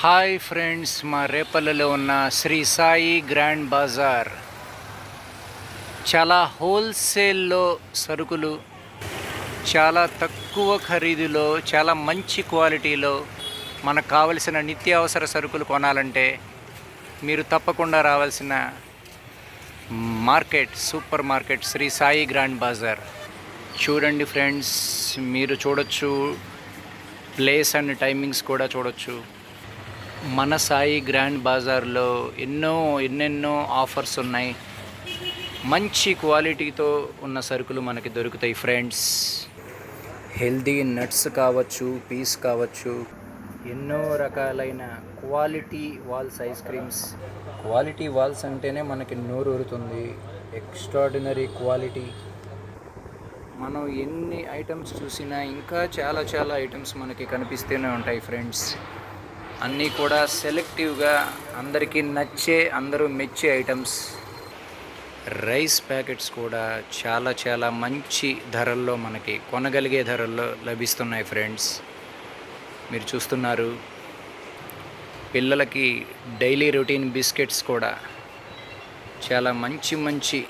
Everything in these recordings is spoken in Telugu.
హాయ్ ఫ్రెండ్స్, మా రేపల్లిలో ఉన్న శ్రీ సాయి గ్రాండ్ బజార్ చాలా హోల్సేల్లో సరుకులు, చాలా తక్కువ ఖరీదులో, చాలా మంచి క్వాలిటీలో మనకు కావలసిన నిత్యావసర సరుకులు కొనాలంటే మీరు తప్పకుండా రావాల్సిన super market Shri Sai grand Bazaar. చూడండి ఫ్రెండ్స్, మీరు చూడొచ్చు, ప్లేస్ అండ్ టైమింగ్స్ కూడా చూడొచ్చు. మన సాయి గ్రాండ్ బజార్లో ఎన్నెన్నో ఆఫర్స్ ఉన్నాయి. మంచి క్వాలిటీతో ఉన్న సరుకులు మనకి దొరుకుతాయి ఫ్రెండ్స్. హెల్దీ నట్స్ కావచ్చు, పీస్ కావచ్చు, ఎన్నో రకాలైన Kwality Wall's ice creams. Kwality Wall's అంటేనే మనకి నోరు ఊరుతుంది. Extraordinary quality. మనం ఎన్ని ఐటమ్స్ చూసినా ఇంకా చాలా ఐటమ్స్ మనకి కనిపిస్తూనే ఉంటాయి ఫ్రెండ్స్. అన్నీ కూడా సెలెక్టివ్గా అందరికీ నచ్చే, అందరూ మెచ్చే ఐటమ్స్. రైస్ ప్యాకెట్స్ కూడా చాలా మంచి ధరల్లో మనకి కొనగలిగే ధరల్లో లభిస్తున్నాయి ఫ్రెండ్స్. మీరు చూస్తున్నారు. పిల్లలకి డైలీ రొటీన్ బిస్కెట్స్ కూడా చాలా మంచి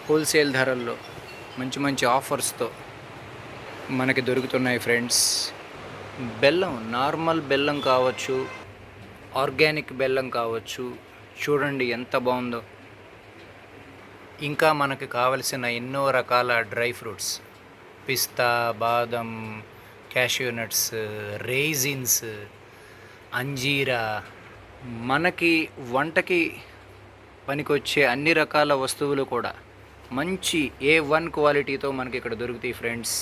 హోల్సేల్ ధరల్లో మంచి ఆఫర్స్తో మనకి దొరుకుతున్నాయి ఫ్రెండ్స్. బెల్లం, నార్మల్ బెల్లం కావచ్చు, ఆర్గానిక్ బెల్లం కావచ్చు, చూడండి ఎంత బాగుందో. ఇంకా మనకు కావలసిన ఎన్నో రకాల డ్రై ఫ్రూట్స్, పిస్తా, బాదం, క్యాష్యూ నట్స్, రేజిన్స్, అంజీరా, మనకి వంటకి పనికొచ్చే అన్ని రకాల వస్తువులు కూడా మంచి A1 క్వాలిటీతో మనకి ఇక్కడ దొరుకుతాయి ఫ్రెండ్స్.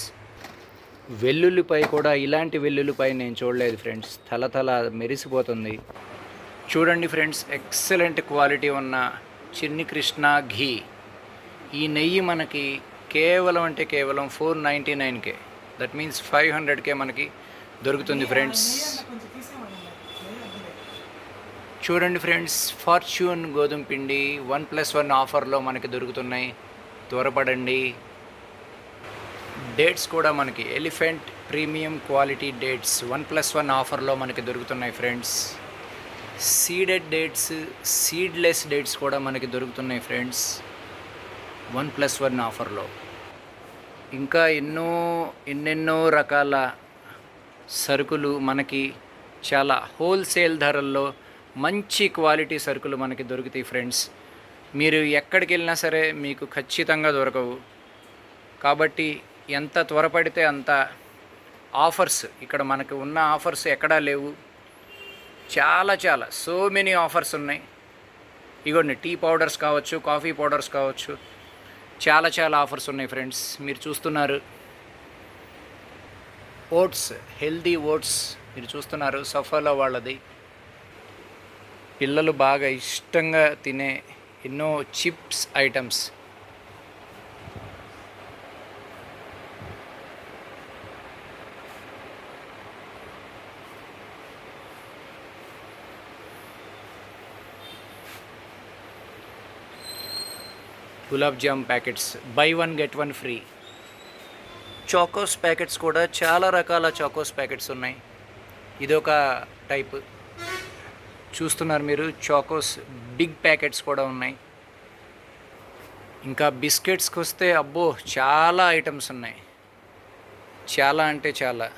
వెల్లుల్లిపై కూడా ఇలాంటి వెల్లుల్లిపై నేను చూడలేదు ఫ్రెండ్స్. తల మెరిసిపోతుంది. చూడండి ఫ్రెండ్స్, ఎక్సలెంట్ క్వాలిటీ ఉన్న చిన్ని కృష్ణ ఘీ. ఈ నెయ్యి మనకి కేవలం 499కే, దట్ మీన్స్ 500కే మనకి దొరుకుతుంది ఫ్రెండ్స్. చూడండి ఫ్రెండ్స్, ఫార్చ్యూన్ గోధుమ పిండి 1+1 ఆఫర్లో మనకి దొరుకుతున్నాయి. త్వరపడండి. డేట్స్ కూడా మనకి ఎలిఫెంట్ ప్రీమియం క్వాలిటీ డేట్స్ 1+1 ఆఫర్లో మనకి దొరుకుతున్నాయి friends. Seeded dates, seedless dates కూడా మనకి దొరుకుతున్నాయి ఫ్రెండ్స్ 1+1 ఆఫర్లో. ఇంకా ఎన్నెన్నో రకాల సరుకులు మనకి చాలా హోల్సేల్ ధరల్లో మంచి క్వాలిటీ సరుకులు మనకి దొరుకుతాయి ఫ్రెండ్స్. మీరు ఎక్కడికి వెళ్ళినా సరే మీకు ఖచ్చితంగా దొరకవు. కాబట్టి ఎంత త్వరపడితే అంత ఆఫర్స్. ఇక్కడ మనకు ఉన్న ఆఫర్స్ ఎక్కడా లేవు. చాలా సో మెనీ ఆఫర్స్ ఉన్నాయి. ఇగోండి, టీ పౌడర్స్ కావచ్చు, కాఫీ పౌడర్స్ కావచ్చు, చాలా ఆఫర్స్ ఉన్నాయి ఫ్రెండ్స్. మీరు చూస్తున్నారు. ఓట్స్, హెల్దీ ఓట్స్ మీరు చూస్తున్నారు. సఫాలో వాళ్ళది. పిల్లలు బాగా ఇష్టంగా తినే ఎన్నో chips items. Gulab jam packets, by 1 get 1 free. Chocos packets కూడా చాలా రకాల చాకోస్ ప్యాకెట్స్ ఉన్నాయి. ఇదొక టైప్ చూస్తున్నారు మీరు. చాకోస్ బిగ్ ప్యాకెట్స్ కూడా ఉన్నాయి. ఇంకా బిస్కెట్స్కి వస్తే అబ్బో చాలా ఐటమ్స్ ఉన్నాయి. చాలా అంటే చాలా.